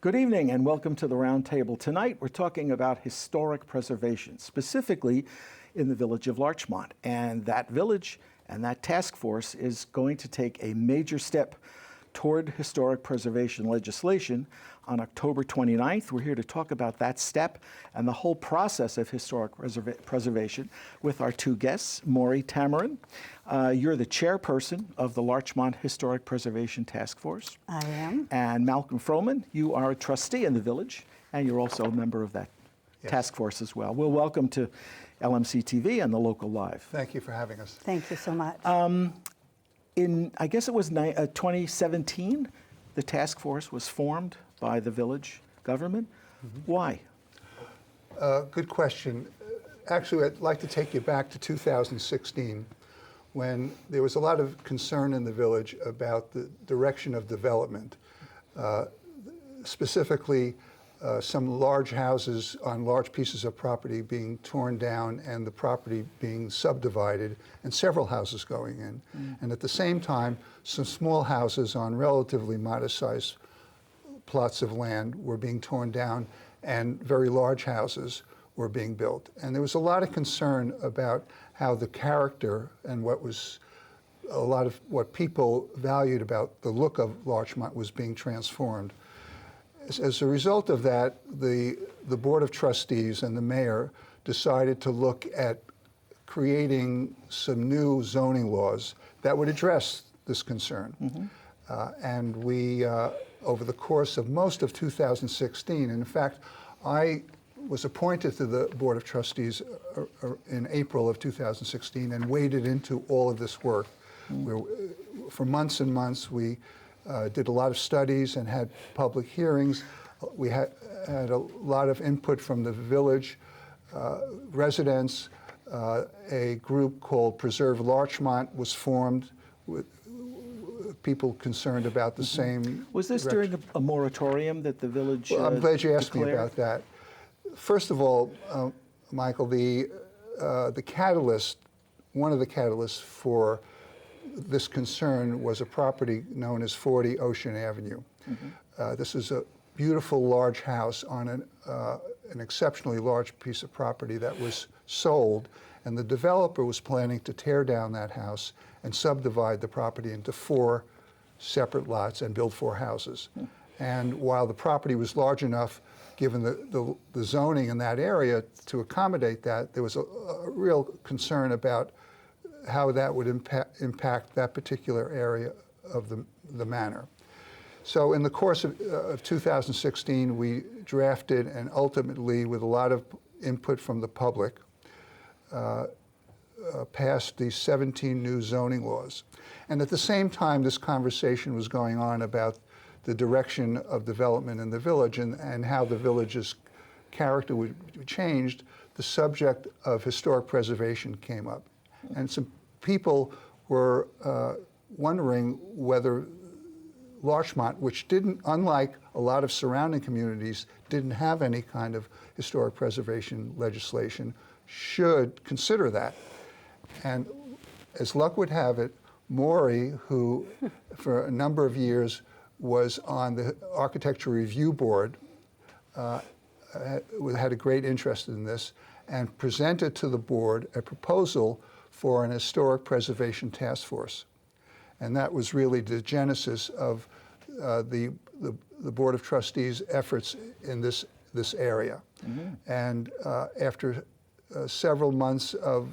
Good evening and welcome to the Round Table. Tonight we're talking about historic preservation, specifically in the village of Larchmont. And that village and that task force is going to take a major step toward historic preservation legislation on October 29th. We're here to talk about that step and the whole process of historic preservation with our two guests, Mauri, Tamarin. You're the chairperson of the Larchmont Historic Preservation Task Force. I am. And Malcolm Frouman, you are a trustee in the village, and you're also a member of that task force as well. Well, welcome to LMC TV and the Local Live. Thank you for having us. Thank you so much. I guess it was 2017, the task force was formed by the village government. Why? Good question. Actually, I'd like to take you back to 2016, when there was a lot of concern in the village about the direction of development. Specifically, some large houses on large pieces of property being torn down and the property being subdivided and several houses going in. And at the same time, some small houses on relatively modest-sized plots of land were being torn down and very large houses were being built. And there was a lot of concern about how the character and a lot of what people valued about the look of Larchmont was being transformed. As a result of that, the Board of Trustees and the mayor decided to look at creating some new zoning laws that would address this concern. And we, over the course of most of 2016, and in fact, I was appointed to the Board of Trustees in April of 2016 and waded into all of this work. For months and months, we did a lot of studies and had public hearings. We had a lot of input from the village residents. A group called Preserve Larchmont was formed with people concerned about the same. Was this direction. during a moratorium that the village I'm glad you asked declared? me about that. First of all, Michael, the catalyst, one of the catalysts for this concern was a property known as 40 Ocean Avenue. This is a beautiful large house on an exceptionally large piece of property that was sold, and the developer was planning to tear down that house and subdivide the property into 4 separate lots and build 4 houses. And while the property was large enough, given the zoning in that area, to accommodate that, there was a real concern about how that would impact that particular area of the manor. So in the course of 2016, we drafted and ultimately, with a lot of input from the public, passed these 17 new zoning laws. And at the same time, this conversation was going on about the direction of development in the village and how the village's character would be changed. The subject of historic preservation came up. And some people were wondering whether Larchmont, which didn't, unlike a lot of surrounding communities, didn't have any kind of historic preservation legislation, should consider that. And as luck would have it, Mauri, who for a number of years was on the Architecture Review Board, had a great interest in this, and presented to the board a proposal for an historic preservation task force. And that was really the genesis of the Board of Trustees' efforts in this area. And after several months of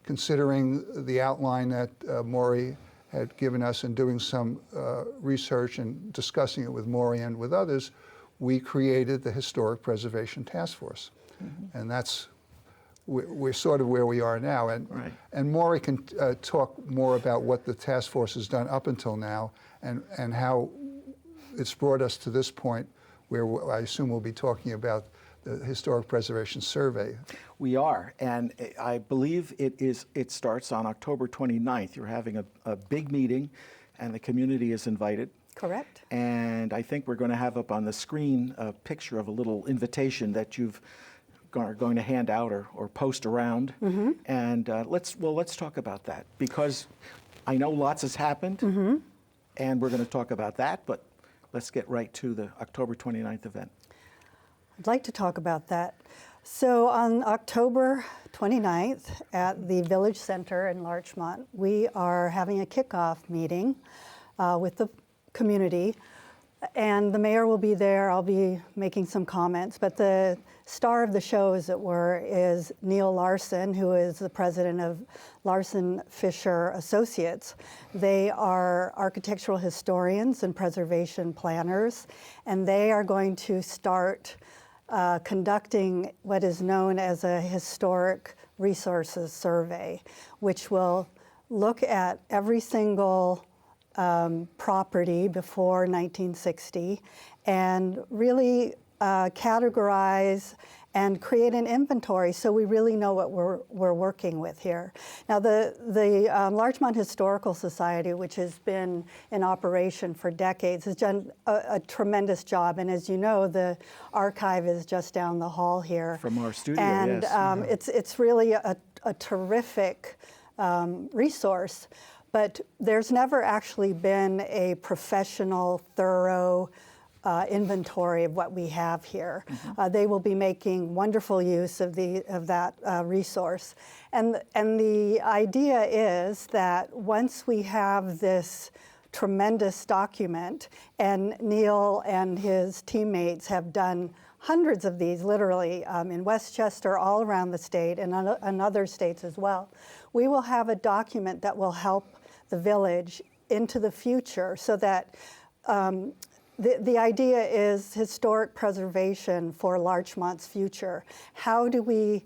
considering the outline that Mauri had given us and doing some research and discussing it with Mauri and with others, we created the Historic Preservation Task Force. And we're sort of where we are now. And Mauri can talk more about what the task force has done up until now and how it's brought us to this point where I assume we'll be talking about the Historic Preservation Survey. We are, and I believe it starts on October 29th. You're having a big meeting, and the community is invited. Correct. And I think we're going to have up on the screen a picture of a little invitation that you've are going to hand out or post around. And let's talk about that, because I know lots has happened, and we're going to talk about that, but let's get right to the October 29th event. I'd like to talk about that. So on October 29th at the Village Center in Larchmont, we are having a kickoff meeting with the community, and the mayor will be there. I'll be making some comments, but the star of the show, as it were, is Neil Larson, who is the president of Larson Fisher Associates. They are architectural historians and preservation planners, and they are going to start conducting what is known as a historic resources survey, which will look at every single property before 1960 and really categorize and create an inventory so we really know what we're working with here. Now the Larchmont Historical Society, which has been in operation for decades, has done a tremendous job, and as you know, the archive is just down the hall here. From our studio, and, yes. it's really a terrific resource, but there's never actually been a professional, thorough inventory of what we have here. They will be making wonderful use of that resource. And the idea is that once we have this tremendous document, and Neil and his teammates have done hundreds of these, literally, in Westchester, all around the state, and in other states as well, we will have a document that will help the village into the future so that the idea is historic preservation for Larchmont's future. How do we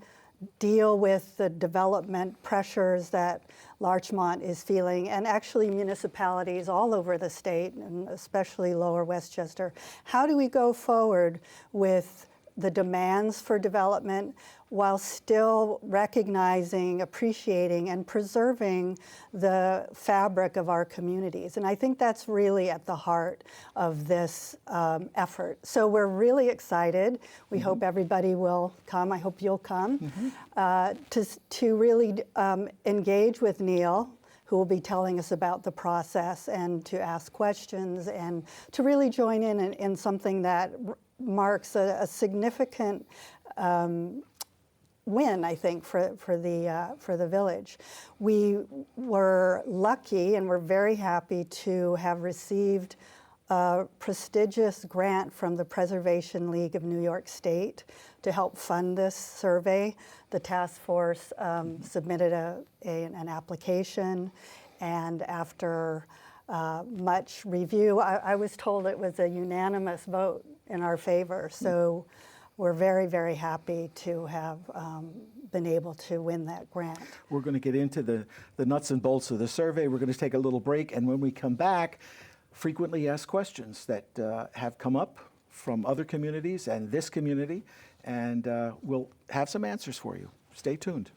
deal with the development pressures that Larchmont is feeling, and actually municipalities all over the state, and especially Lower Westchester? How do we go forward with the demands for development while still recognizing, appreciating, and preserving the fabric of our communities? And I think that's really at the heart of this effort. So we're really excited. We hope everybody will come. I hope you'll come to really engage with Neil, who will be telling us about the process, and to ask questions, and to really join in something that marks a significant win, I think, for the village. We were lucky, and we're very happy to have received a prestigious grant from the Preservation League of New York State to help fund this survey. The task force submitted an application, and after much review, I was told it was a unanimous vote in our favor. So we're very, very happy to have been able to win that grant. We're going to get into the nuts and bolts of the survey. We're going to take a little break, and when we come back, frequently asked questions that have come up from other communities and this community, and we'll have some answers for you. Stay tuned.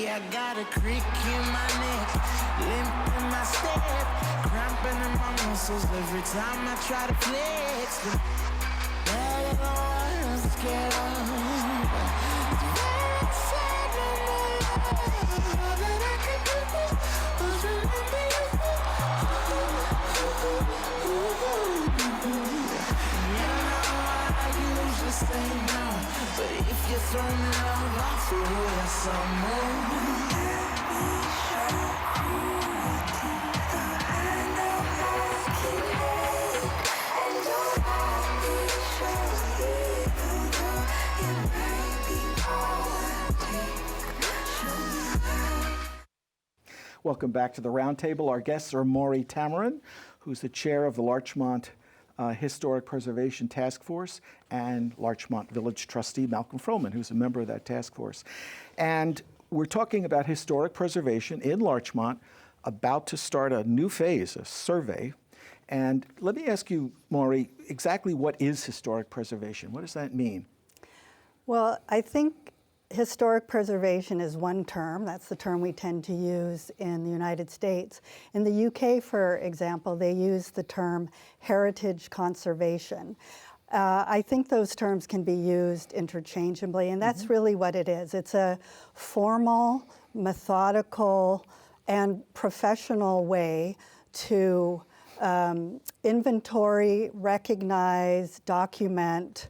I got a crick in my neck, limp in my step, cramping in my muscles every time I try to flex. But I'm scared of all that I can do was remember you. You know I usually say no, but if you throw me love, I'll throw you some more. Welcome back to the Roundtable. Our guests are Mauri Tamarin, who's the chair of the Larchmont Historic Preservation Task Force, and Larchmont Village Trustee Malcolm Frouman, who's a member of that task force. And we're talking about historic preservation in Larchmont, about to start a new phase, a survey. And let me ask you, Mauri, exactly what is historic preservation? What does that mean? Well, I think historic preservation is one term. That's the term we tend to use in the United States. In the UK, for example, they use the term heritage conservation. I think those terms can be used interchangeably, and that's really what it is. It's a formal, methodical, and professional way to inventory, recognize, document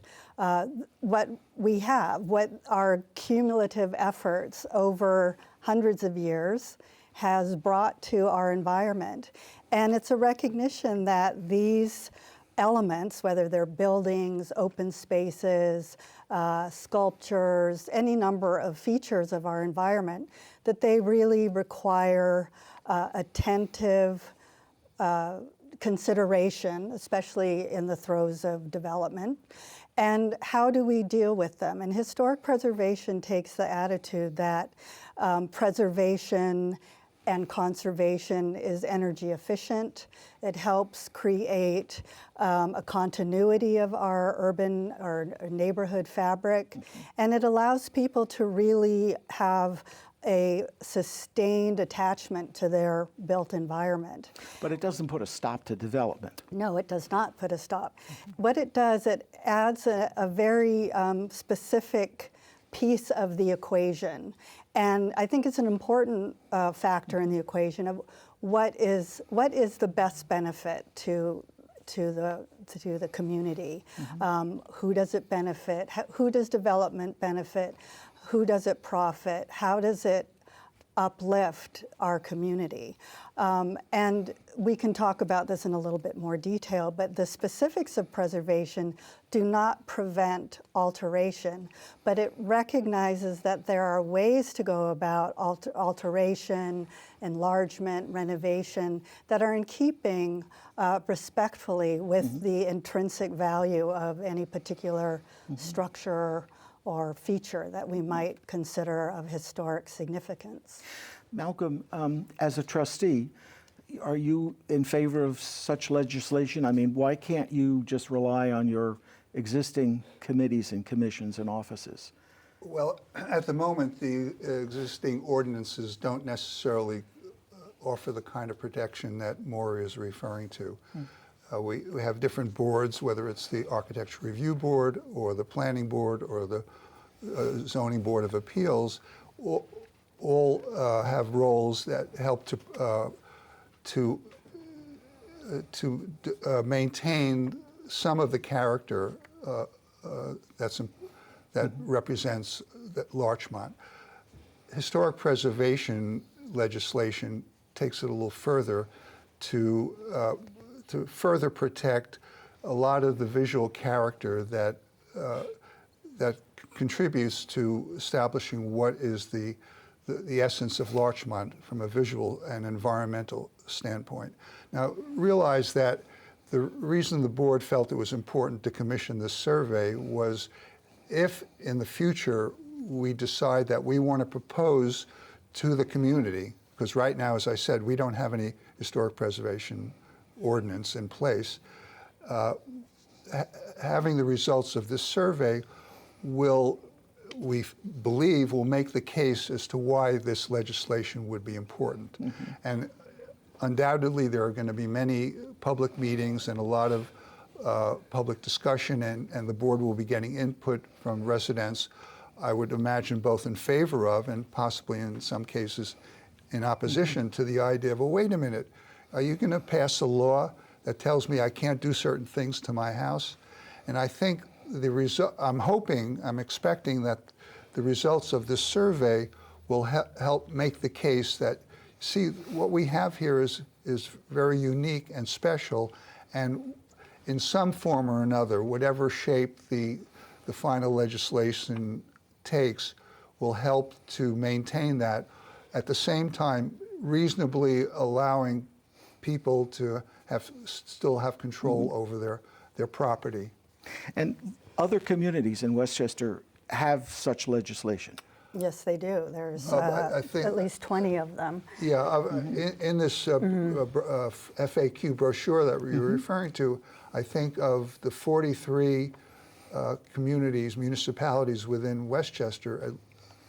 what we have, what our cumulative efforts over hundreds of years has brought to our environment. And it's a recognition that these elements, whether they're buildings, open spaces, sculptures, any number of features of our environment, that they really require attentive consideration, especially in the throes of development. And how do we deal with them? And historic preservation takes the attitude that preservation and conservation is energy efficient. It helps create a continuity of our urban or neighborhood fabric, and it allows people to really have a sustained attachment to their built environment. But it doesn't put a stop to development. No, it does not put a stop. What it does, it adds a very specific piece of the equation. And I think it's an important factor in the equation of what is the best benefit to the community. Who does it benefit? Who does development benefit? Who does it profit? How does it uplift our community? And we can talk about this in a little bit more detail, but the specifics of preservation do not prevent alteration, but it recognizes that there are ways to go about alteration, enlargement, renovation that are in keeping respectfully with the intrinsic value of any particular structure or feature that we might consider of historic significance. Malcolm, as a trustee, are you in favor of such legislation? I mean, why can't you just rely on your existing committees and commissions and offices? Well, at the moment, the existing ordinances don't necessarily offer the kind of protection that Mauri is referring to. We have different boards, whether it's the Architecture Review Board or the Planning Board or the Zoning Board of Appeals, all have roles that help to maintain some of the character that represents Larchmont. Historic preservation legislation takes it a little further to further protect a lot of the visual character that contributes to establishing what is the essence of Larchmont from a visual and environmental standpoint. Now, realize that the reason the board felt it was important to commission this survey was if in the future we decide that we want to propose to the community, because right now, as I said, we don't have any historic preservation ordinance in place, having the results of this survey we believe will make the case as to why this legislation would be important. And undoubtedly there are going to be many public meetings and a lot of public discussion, and the board will be getting input from residents, I would imagine, both in favor of and possibly in some cases in opposition to the idea of, well, wait a minute, are you going to pass a law that tells me I can't do certain things to my house? And I think I'm expecting that the results of this survey will help make the case that, see, what we have here is very unique and special, and in some form or another, whatever shape the final legislation takes will help to maintain that, at the same time reasonably allowing people to still have control over their property. And other communities in Westchester have such legislation. Yes, they do. There's I think, at least 20 of them. Yeah, in this FAQ brochure that we were referring to, I think of the 43 municipalities within Westchester,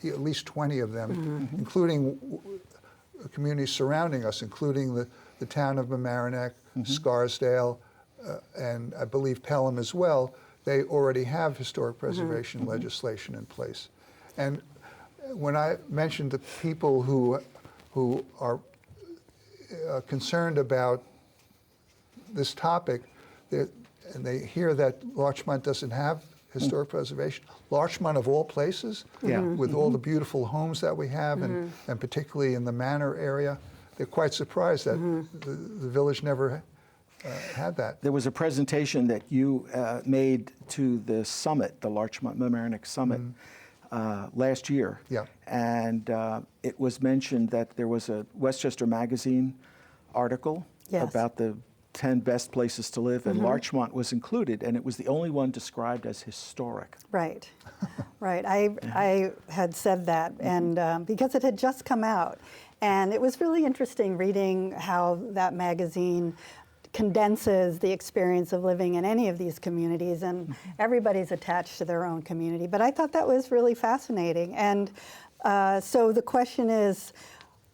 at least 20 of them, including communities surrounding us, including the town of Mamaroneck, Scarsdale, and I believe Pelham as well, they already have historic preservation legislation in place. And when I mentioned the people who are concerned about this topic, and they hear that Larchmont doesn't have historic preservation, Larchmont of all places, with all the beautiful homes that we have, and particularly in the Manor area, they're quite surprised that the village never had that. There was a presentation that you made to the summit, the Larchmont Mamaroneck Summit, last year. Yeah. And it was mentioned that there was a Westchester Magazine article about the 10 best places to live, and Larchmont was included, and it was the only one described as historic. Right, right. I had said that, and because it had just come out, and it was really interesting reading how that magazine condenses the experience of living in any of these communities, and everybody's attached to their own community. But I thought that was really fascinating, and so the question is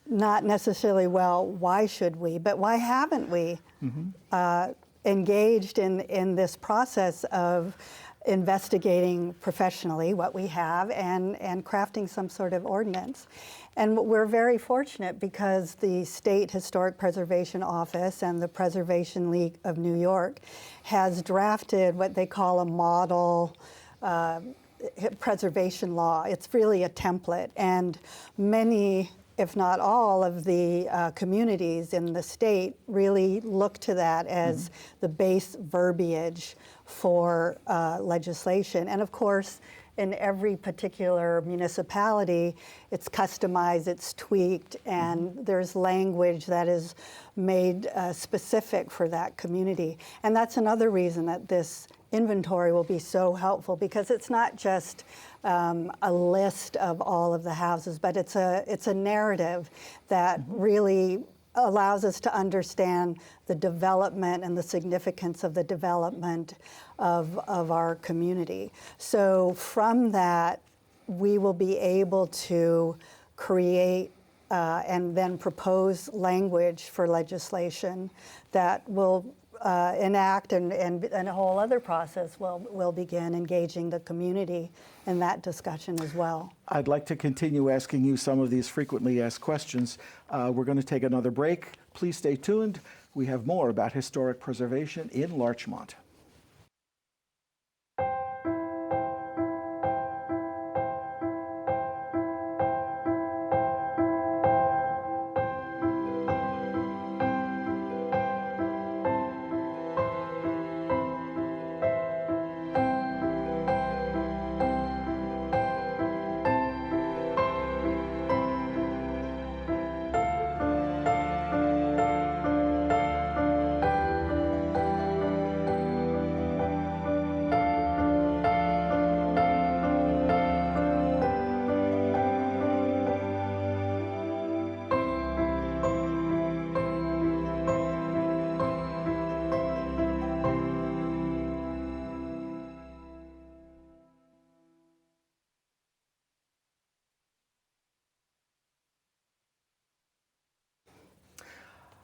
not necessarily, well, why should we, but why haven't we engaged in this process of investigating professionally what we have and crafting some sort of ordinance. And we're very fortunate because the State Historic Preservation Office and the Preservation League of New York has drafted what they call a model preservation law. It's really a template, and many, if not all, of the communities in the state really look to that as the base verbiage for legislation. And of course, in every particular municipality, it's customized, it's tweaked, and there's language that is made specific for that community. And that's another reason that this inventory will be so helpful, because it's not just a list of all of the houses, but it's a narrative that really allows us to understand the development and the significance of the development of our community. So from that, we will be able to create and then propose language for legislation that will enact, and a whole other process will begin engaging the community in that discussion as well. I'd like to continue asking you some of these frequently asked questions. We're going to take another break. Please stay tuned. We have more about historic preservation in Larchmont.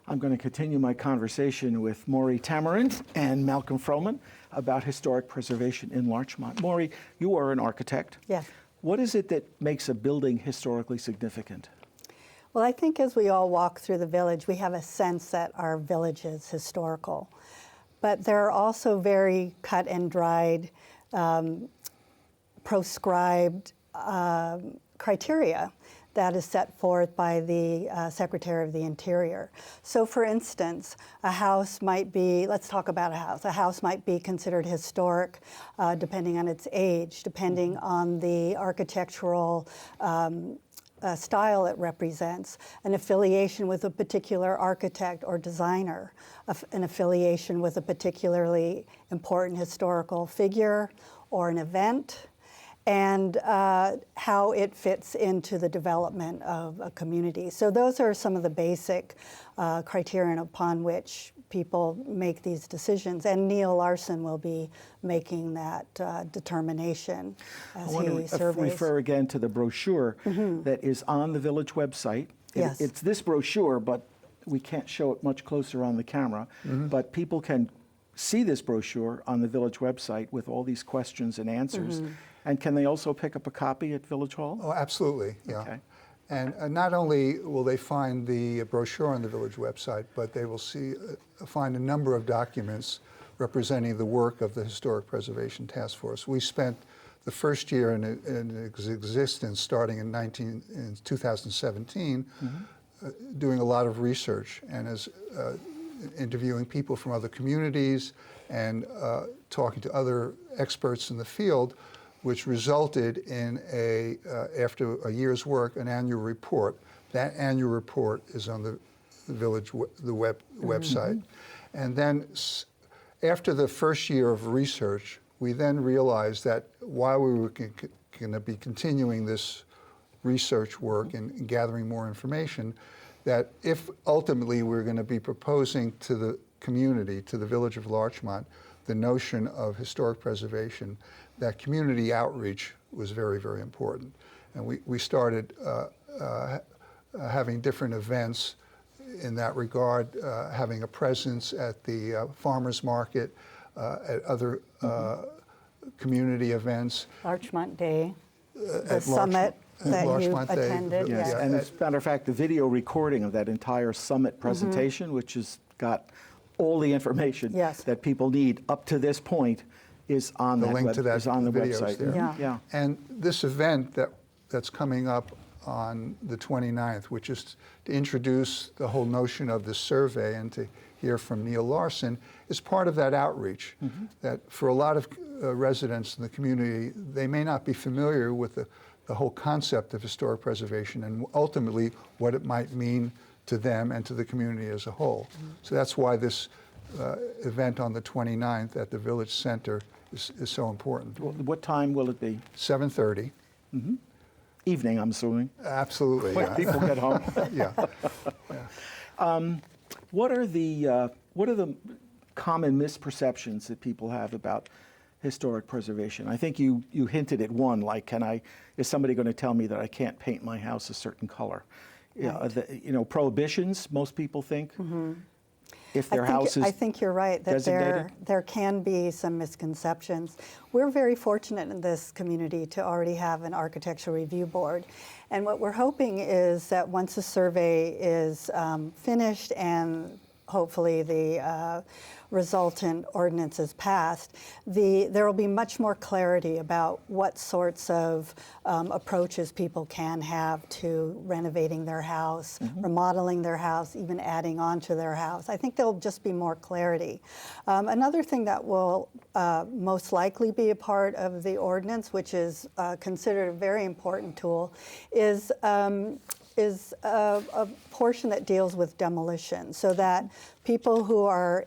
I'm going to continue my conversation with Mauri Tamarin and Malcolm Frouman about historic preservation in Larchmont. Mauri, you are an architect. Yes. What is it that makes a building historically significant? Well, I think as we all walk through the village, we have a sense that our village is historical. But there are also very cut and dried, proscribed criteria that is set forth by the Secretary of the Interior. So for instance, a house might be, let's talk about a house might be considered historic depending on its age, depending on the architectural style it represents, an affiliation with a particular architect or designer, an affiliation with a particularly important historical figure or an event, and how it fits into the development of a community. So those are some of the basic criterion upon which people make these decisions. And Neil Larson will be making that determination as he surveys. I want to refer again to the brochure that is on the village website. Yes. It's this brochure, but we can't show it much closer on the camera. But people can see this brochure on the village website with all these questions and answers. And can they also pick up a copy at Village Hall? Oh, absolutely, yeah. Okay. And not only will they find the brochure on the village website, but they will find a number of documents representing the work of the Historic Preservation Task Force. We spent the first year in its existence, starting in 2017, doing a lot of research and interviewing people from other communities and talking to other experts in the field, which resulted in after a year's work, an annual report. That annual report is on the village website. And then after the first year of research, we then realized that while we were going to be continuing this research work and gathering more information, that if ultimately we're going to be proposing to the community, to the village of Larchmont, the notion of historic preservation, that community outreach was very, very important. And we started having different events in that regard, having a presence at the farmers market, at other community events. Larchmont Day, the At summit that you Larchmont Day, attended. Yes, Yeah. and as a matter of fact, the video recording of that entire summit presentation, which has got all the information Yes. that people need up to this point, is on The that link to that is on the video is website. there. Yeah. Yeah. And this event that's coming up on the 29th, which is to introduce the whole notion of the survey and to hear from Neil Larson, is part of that outreach. That for a lot of residents in the community, they may not be familiar with the whole concept of historic preservation and ultimately what it might mean to them and to the community as a whole. So that's why this event on the 29th at the Village Center is so important. What time will it be? 7:30. Evening, I'm assuming. Absolutely. When Yeah. people get home. Yeah. What are the common misperceptions that people have about historic preservation? I think you hinted at one, like, is somebody going to tell me that I can't paint my house a certain color? Right. Prohibitions, most people think, if their house is I think you're right, that designated? there can be some misconceptions. We're very fortunate in this community to already have an architectural review board. And what we're hoping is that once the survey is finished and hopefully the resultant ordinance is passed, there will be much more clarity about what sorts of approaches people can have to renovating their house, remodeling their house, even adding on to their house. I think there'll just be more clarity. Another thing that will most likely be a part of the ordinance, which is considered a very important tool, is a portion that deals with demolition, so that people who are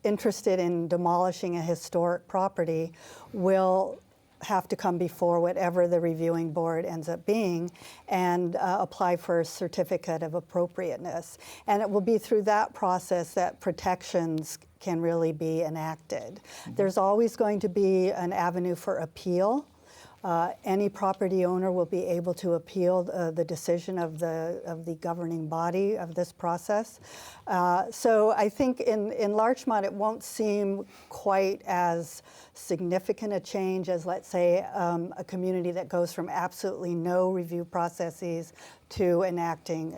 interested in demolishing a historic property will have to come before whatever the reviewing board ends up being and apply for a certificate of appropriateness. And it will be through that process that protections can really be enacted. There's always going to be an avenue for appeal. Any property owner will be able to appeal the decision of the governing body of this process. So I think in Larchmont it won't seem quite as significant a change as, let's say, a community that goes from absolutely no review processes to enacting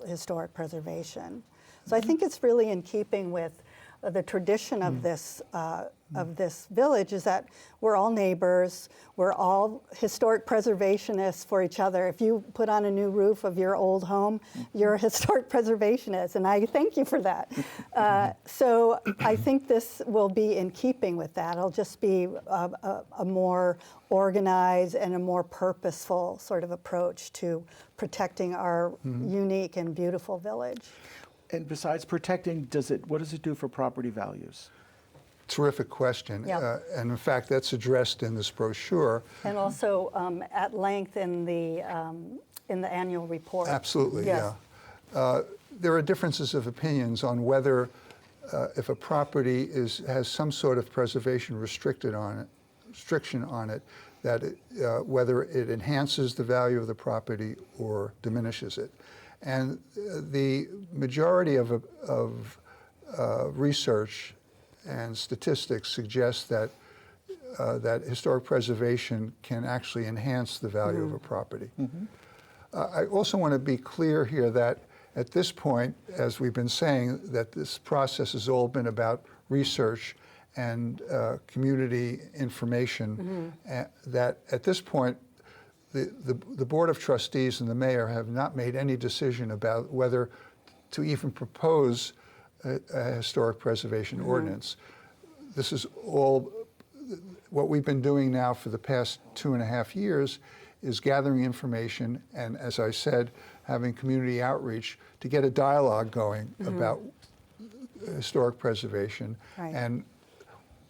historic preservation. So I think it's really in keeping with the tradition of this village, is that we're all neighbors, we're all historic preservationists for each other. If you put on a new roof of your old home, you're a historic preservationist, and I thank you for that. So I think this will be in keeping with that. It'll just be a more organized and a more purposeful sort of approach to protecting our unique and beautiful village. And besides protecting, what does it do for property values? Terrific question. Yeah. And in fact, that's addressed in this brochure. And also at length in the annual report. Absolutely, Yes. yeah. There are differences of opinions on whether if a property has some sort of preservation restriction on it, that whether it enhances the value of the property or diminishes it. And the majority of research and statistics suggest that that historic preservation can actually enhance the value of a property. I also want to be clear here that at this point, as we've been saying, that this process has all been about research and community information, that at this point, the Board of Trustees and the mayor have not made any decision about whether to even propose a historic preservation ordinance. This is all, what we've been doing now for the past 2.5 years is gathering information and, as I said, having community outreach to get a dialogue going about historic preservation. Right. And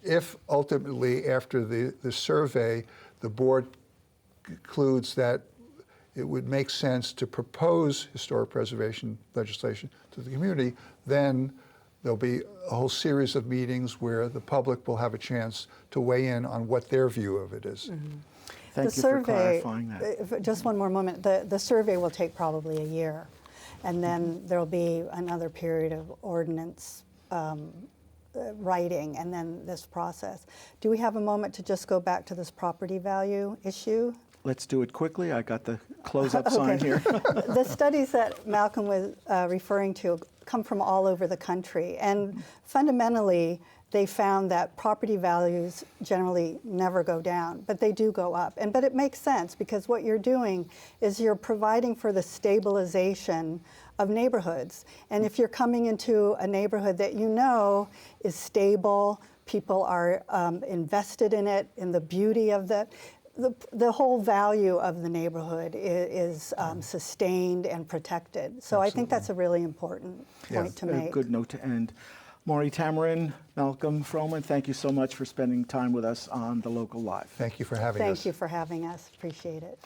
if ultimately after the survey, the board concludes that it would make sense to propose historic preservation legislation to the community, then there'll be a whole series of meetings where the public will have a chance to weigh in on what their view of it is. Thank you for clarifying that. Just one more moment. The survey will take probably a year, and then there'll be another period of ordinance writing, and then this process. Do we have a moment to just go back to this property value issue? Let's do it quickly. I got the close-up sign here. The studies that Malcolm was referring to come from all over the country, and fundamentally, they found that property values generally never go down, but they do go up. But it makes sense, because what you're doing is you're providing for the stabilization of neighborhoods. And if you're coming into a neighborhood that you know is stable, people are invested in it, in the beauty of the whole value of the neighborhood is sustained and protected. So I think that's a really important point to make. A good note to end. Mauri, Tamarin, Malcolm, Frouman, thank you so much for spending time with us on The Local Live. Thank you for having us. Thank you for having us. Appreciate it.